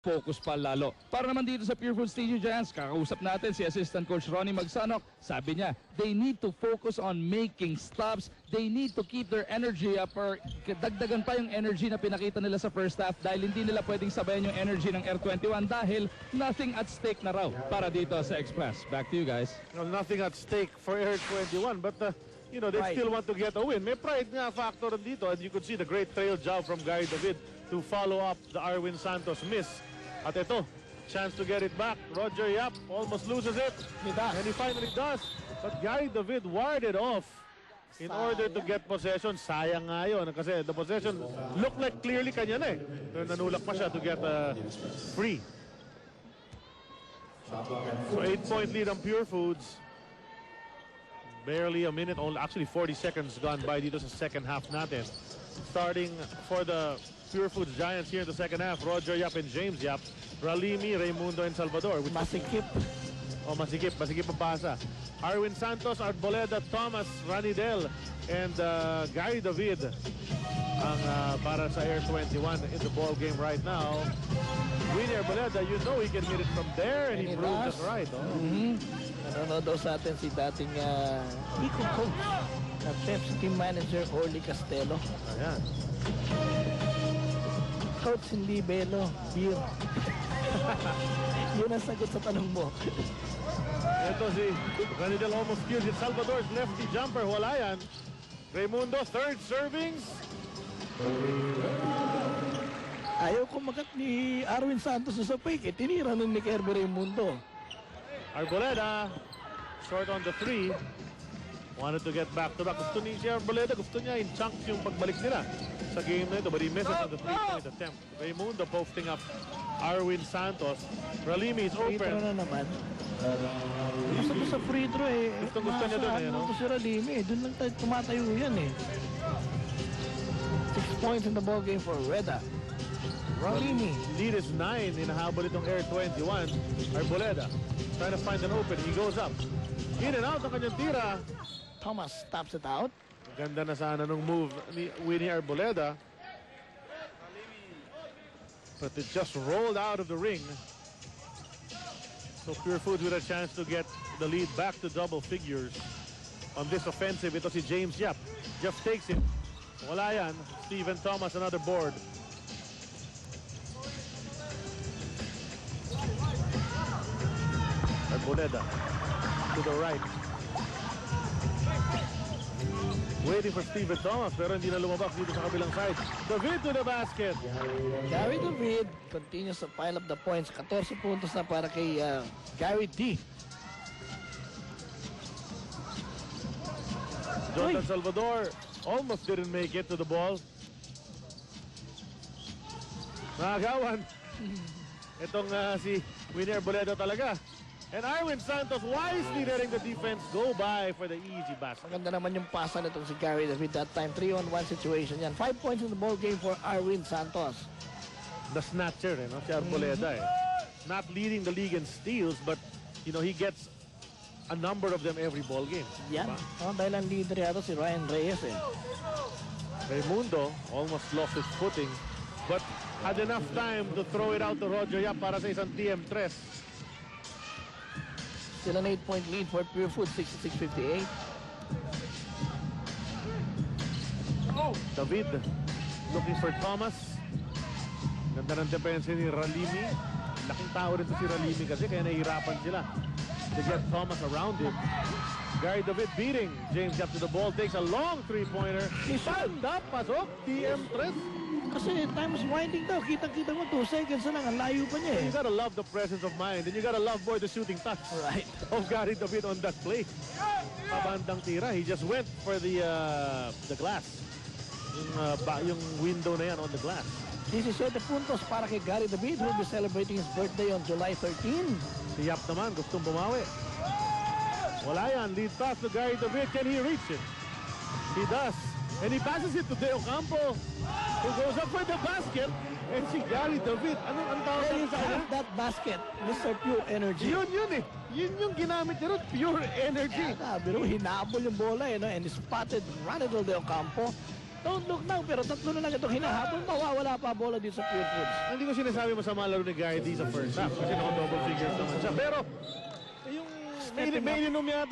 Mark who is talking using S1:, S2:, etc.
S1: focus pa lalo. Para naman dito sa Pure Food Studio Giants, kakausap natin si Assistant Coach Ronnie Magsanok. Sabi niya, they need to focus on making stops. They need to keep their energy up or dagdagan pa yung energy na pinakita nila sa first half dahil hindi nila pwedeng sabayan yung energy ng R21 dahil nothing at stake na raw para dito sa Express. Back to you guys.
S2: Well, nothing at stake for R21, but you know, they still want to get a win. May pride nga factor dito, and you could see the great trail job from Gary David to follow up the Arwin Santos miss. At ito, chance to get it back. Roger Yap almost loses it. And he finally does. But Gary David warded off in order to get possession. Sayang nga yun kasi the possession looked like clearly kanya na eh. Pero nanulak pa siya to get free. So 8-point lead on Pure Foods. Barely a minute, only actually 40 seconds gone by dito sa second half natin. Starting for the Pure Foods Giants here in the second half, Roger Yap and James Yap, Ralimi, Raimundo, and Salvador.
S3: Masikip.
S2: Oh, masikip ang pasa. Arwin Santos, Arboleda, Thomas, Ranidel, and Gary David ang para sa R21 in the ball game right now. Winnie Arboleda, you know he can hit it from there, and he proved us right. Oh.
S3: Nanonood daw sa atin si dating eco-coach na Pepsi team manager Orly Castelo.
S2: Ayan.
S3: Coach hindi Belo, beer. Yun ang sagot sa tanong mo.
S2: Ito si Ranidel almost kills it. Salvador's lefty jumper, wala yan. Raimundo, third servings.
S3: Ayaw kumagat ni Arwin Santos sa fake. Tinira nun ni Kerby Raimundo.
S2: Arboleda, short on the three. Wanted to get back to back. Gusto ni si Arboleda, gusto niya in chunks yung pagbalik nila sa game na ito, but he misses on the three-point attempt. Raimundo posting up Arwin Santos. Ralimi is
S3: Free throw
S2: open.
S3: na naman. Gusto ko sa free throw eh.
S2: Gusto niya dun eh, no?
S3: Gusto si Ralimi eh. Doon lang tumatayo yan eh. 6 points in the ball game for Reda. Ralimi.
S2: Lead is 9. Hinahabol itong R21. Arboleda trying to find an open. He goes up. In and out ang kanyang tira.
S3: Thomas stops it out.
S2: Ganda na sana nung move ni Winnie Arboleda. But it just rolled out of the ring. So Pure Foods with a chance to get the lead back to double figures on this offensive. Ito si James Yap. Jeff takes it. Wala yan. Steven Thomas another board. Arboleda to the right. Waiting for Steven Thomas pero hindi na lumabas dito sa kabilang side. David to the basket.
S3: Gary David continues to pile up the points. 14 puntos na para kay Gary D.
S2: Jonathan Salvador almost didn't make it to the ball. Nakagawan. Itong si Winnie Arboleda talaga. And Arwin Santos wisely letting the defense go by for the easy basket.
S3: Maganda naman yung pasa nitong si Gary David that time. 3-on-1 situation yan. 5 points in the ball game for Arwin Santos.
S2: The snatcher, no? Si Arboleda. Not leading the league in steals, but you know he gets a number of them every ball game.
S3: Yan. Oh, dahil ang leader yata si Ryan Reyes eh.
S2: Raimundo almost lost his footing, but had enough time to throw it out to Roger Yap para sa isang TM3.
S3: Still an 8-point lead for Pure Food, 66-58.
S2: David looking for Thomas. Ganda ng depensa ni Ralimi. Laking tao rin to si Ralimi kasi kaya nahihirapan sila to get Thomas around him. Gary David beating James Yap to the ball. Takes a long three-pointer. Isanda, pasok. TM3.
S3: Kasi time is winding daw. Kita-kita mo 2 seconds na lang. Ang layo pa niya eh.
S2: You gotta love the presence of mind and you gotta love more the shooting touch
S3: Right.
S2: of Gary David on that play. Pabandang tira. He just went for the glass. Yung window na yan on the glass.
S3: 17 puntos para kay Gary David who will be celebrating his birthday on July 13.
S2: Si Yap naman gustong bumawi. Wala yan. Lead pass to Gary David. Can he reach it? He does. And he passes it to Deo Campo, who goes up for the basket. And si Gary David, anong tawag
S3: There
S2: niya
S3: is
S2: sa kanya?
S3: that basket, Mr. Pure Energy.
S2: Yun eh. Yun yung ginamit niya ron, pure energy.
S3: Pero hinabol yung bola eh, no? And spotted Ranidel Del Campo. Don't look now, pero tatlo na lang itong hinahabol. Mawawala pa bola dito sa Pure Foods.
S2: Hindi ko sinasabi masama laro ni Guy D sa first half kasi naka-double figures naman siya. Pero, yung may ininom yata